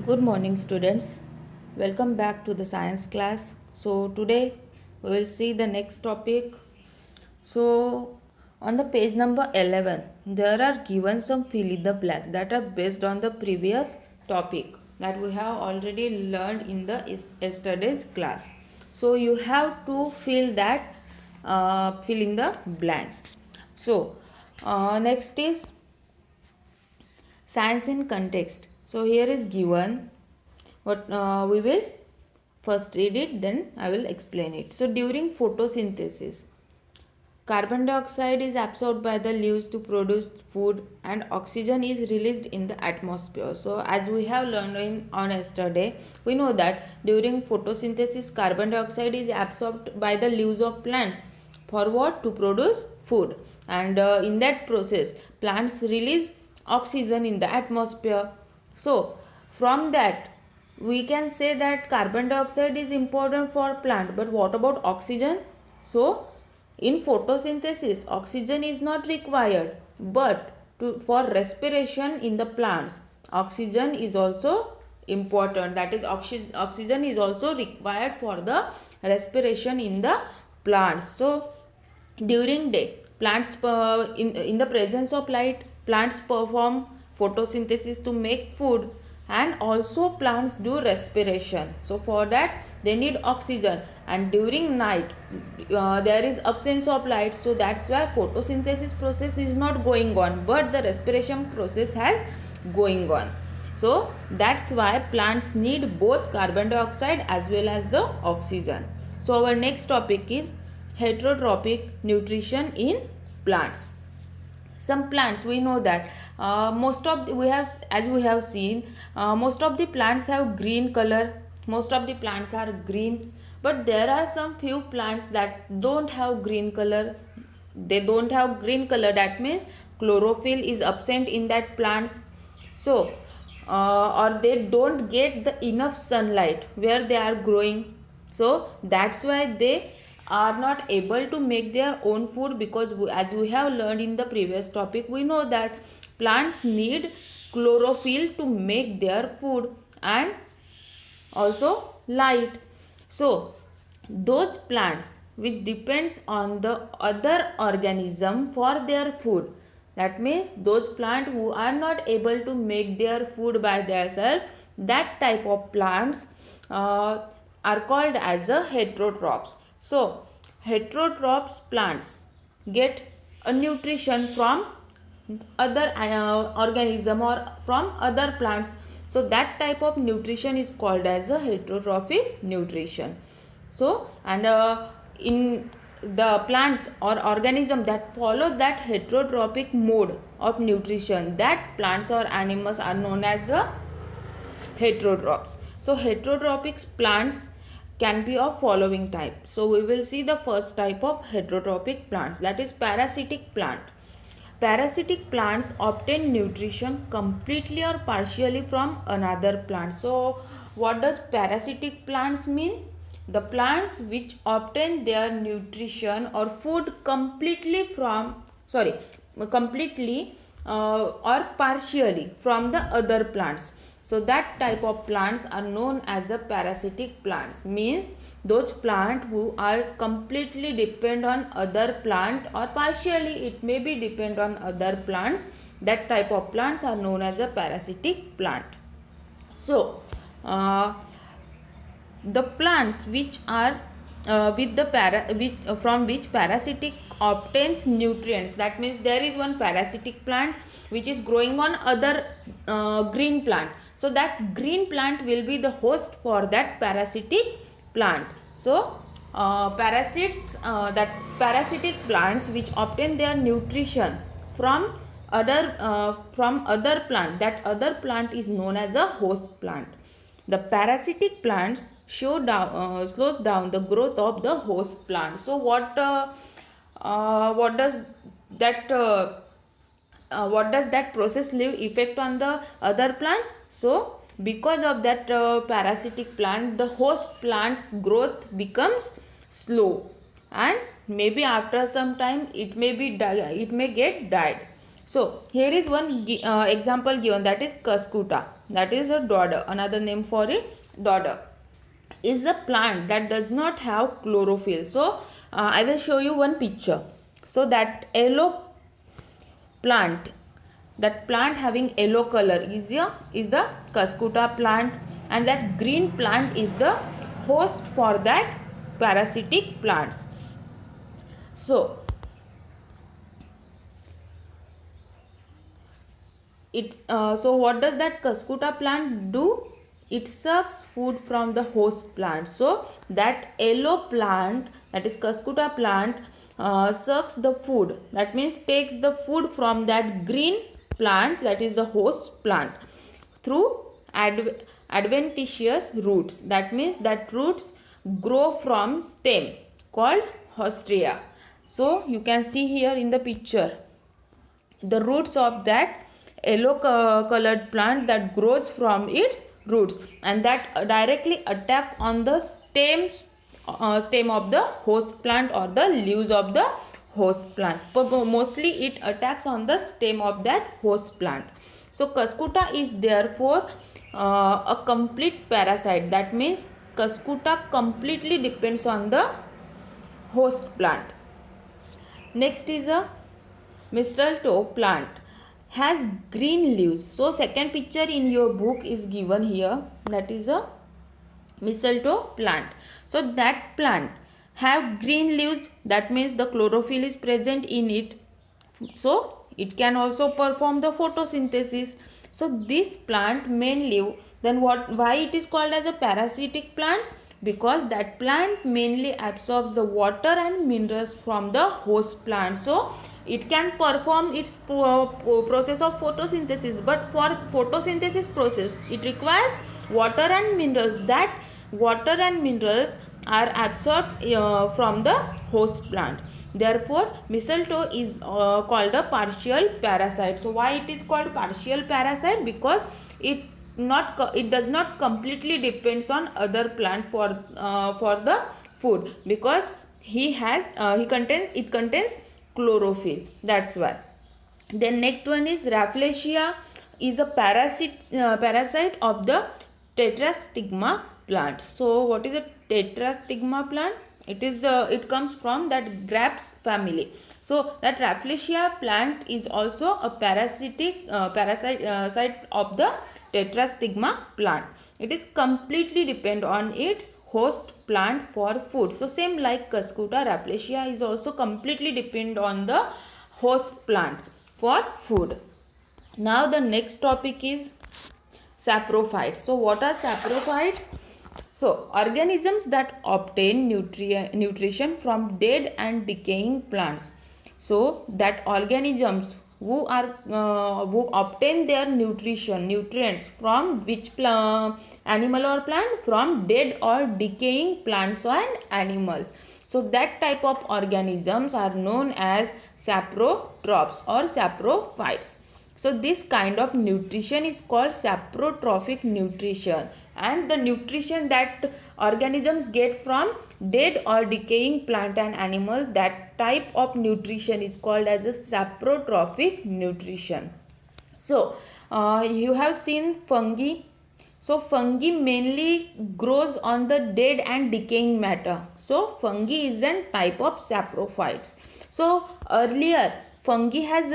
Good morning, students. Welcome back to the science class. So, today we will see the next topic. So, on the page number 11, there are given some fill in the blanks that are based on the previous topic that we have already learned in the yesterday's class. So, you have to fill in the blanks. So, next is science in context. So, here is given what we will first read it, then I will explain it. So during photosynthesis, carbon dioxide is absorbed by the leaves to produce food and oxygen is released in the atmosphere. So as we have learned on yesterday, we know that during photosynthesis carbon dioxide is absorbed by the leaves of plants for what? To produce food, and in that process plants release oxygen in the atmosphere. So from that we can say that carbon dioxide is important for plant, but what about oxygen? So in photosynthesis oxygen is not required, but for respiration in the plants oxygen is also important. That is oxygen is also required for the respiration in the plants. So during day plants in the presence of light plants perform photosynthesis to make food, and also plants do respiration. So for that they need oxygen, and during night there is absence of light, so that's why photosynthesis process is not going on, but the respiration process has going on. So that's why plants need both carbon dioxide as well as the oxygen. So our next topic is heterotrophic nutrition in plants. Some plants, we know that most of we have, as we have seen, most of the plants have green color. Most of the plants are green, but there are some few plants that don't have green color. They don't have green color, that means chlorophyll is absent in that plants. So or they don't get the enough sunlight where they are growing, so that's why they are not able to make their own food, because as we have learned in the previous topic, we know that plants need chlorophyll to make their food and also light. So those plants which depends on the other organism for their food, that means those plants who are not able to make their food by themselves, that type of plants are called as a heterotrophs. So heterotrophs plants get a nutrition from other organism or from other plants, so that type of nutrition is called as a heterotrophic nutrition. So and in the plants or organism that follow that heterotrophic mode of nutrition, that plants or animals are known as a heterotrophs. So heterotrophic plants can be of following type. So we will see the first type of heterotrophic plants, that is parasitic plant. Parasitic plants obtain nutrition completely or partially from another plant. So what does parasitic plants mean? The plants which obtain their nutrition or food completely or partially from the other plants. So that type of plants are known as a parasitic plants, means those plants who are completely depend on other plant or partially it may be depend on other plants, that type of plants are known as a parasitic plant. So the plants which are from which parasitic obtains nutrients, that means there is one parasitic plant which is growing on other green plant, so that green plant will be the host for that parasitic plant. So that parasitic plants which obtain their nutrition from other plant, that other plant is known as a host plant. The parasitic plants slows down the growth of the host plant. So what does that process leave effect on the other plant? So because of that parasitic plant, the host plant's growth becomes slow, and maybe after some time it may get died. So here is one example given, that is cuscuta, that is a dodder, another name for it, dodder, is a plant that does not have chlorophyll. So I will show you one picture. So that yellow plant, that plant having yellow color is the cuscuta plant, and that green plant is the host for that parasitic plants. So so what does that cuscuta plant do? It sucks food from the host plant. So that yellow plant, that is cuscuta plant, sucks the food, that means takes the food from that green plant, that is the host plant, through adventitious roots, that means that roots grow from stem called hostia. So you can see here in the picture the roots of that yellow colored plant that grows from its roots, and that directly attack on the stem of the host plant or the leaves of the host plant, but mostly it attacks on the stem of that host plant. So cuscuta is therefore a complete parasite, that means cuscuta completely depends on the host plant. Next is a mistletoe plant, has green leaves. So second picture in your book is given here, that is a mistletoe plant. So that plant have green leaves, that means the chlorophyll is present in it, so it can also perform the photosynthesis. So this plant main leaf, then why it is called as a parasitic plant? Because that plant mainly absorbs the water and minerals from the host plant. So it can perform its process of photosynthesis, but for photosynthesis process it requires water and minerals. That water and minerals are absorbed from the host plant. Therefore mistletoe is called a partial parasite. So why it is called partial parasite? Because it does not completely depends on other plant for the food, because it contains chlorophyll, that's why. Then next one is Rafflesia, is a parasite of the tetrastigma plant. So what is a tetrastigma plant? It comes from that grapes family. So that Rafflesia plant is also a parasite of the tetrastigma plant. It is completely depend on its host plant for food. So same like cuscuta, Rafflesia is also completely depend on the host plant for food. Now the next topic is saprophytes. So what are saprophytes? So organisms that obtain nutrition from dead and decaying plants. So that organisms who obtain their nutrients from which animal or plant? From dead or decaying plants and animals. So that type of organisms are known as saprotrophs or saprophytes. So this kind of nutrition is called saprotrophic nutrition, and the nutrition that organisms get from dead or decaying plant and animals, that type of nutrition is called as a saprotrophic nutrition. So you have seen fungi. So fungi mainly grows on the dead and decaying matter. So fungi is a type of saprophytes. So earlier fungi has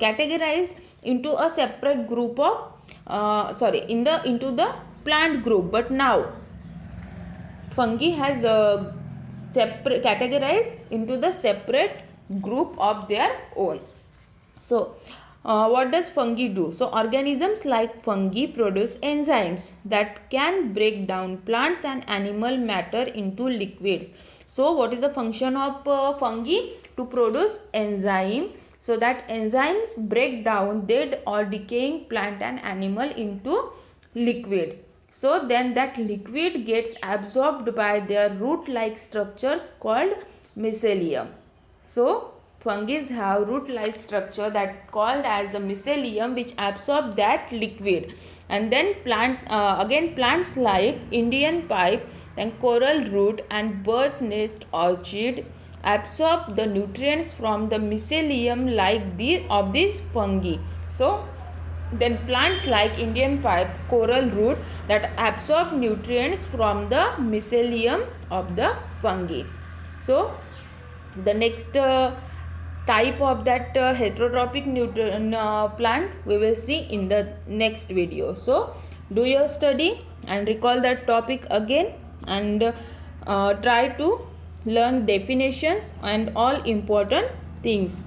categorized into a separate group of into the plant group, but now fungi has categorized into the separate group of their own. So what does fungi do? So organisms like fungi produce enzymes that can break down plants and animal matter into liquids. So what is the function of fungi? To produce enzyme, so that enzymes break down dead or decaying plant and animal into liquid. So then that liquid gets absorbed by their root-like structures called mycelium. So fungi have root-like structure that called as a mycelium, which absorb that liquid. And then plants like Indian pipe, then coral root and bird's nest orchid, absorb the nutrients from the mycelium like of these fungi. So then plants like Indian pipe, coral root that absorb nutrients from the mycelium of the fungi. So the next type of that heterotrophic plant we will see in the next video. So do your study and recall that topic again, and try to learn definitions and all important things.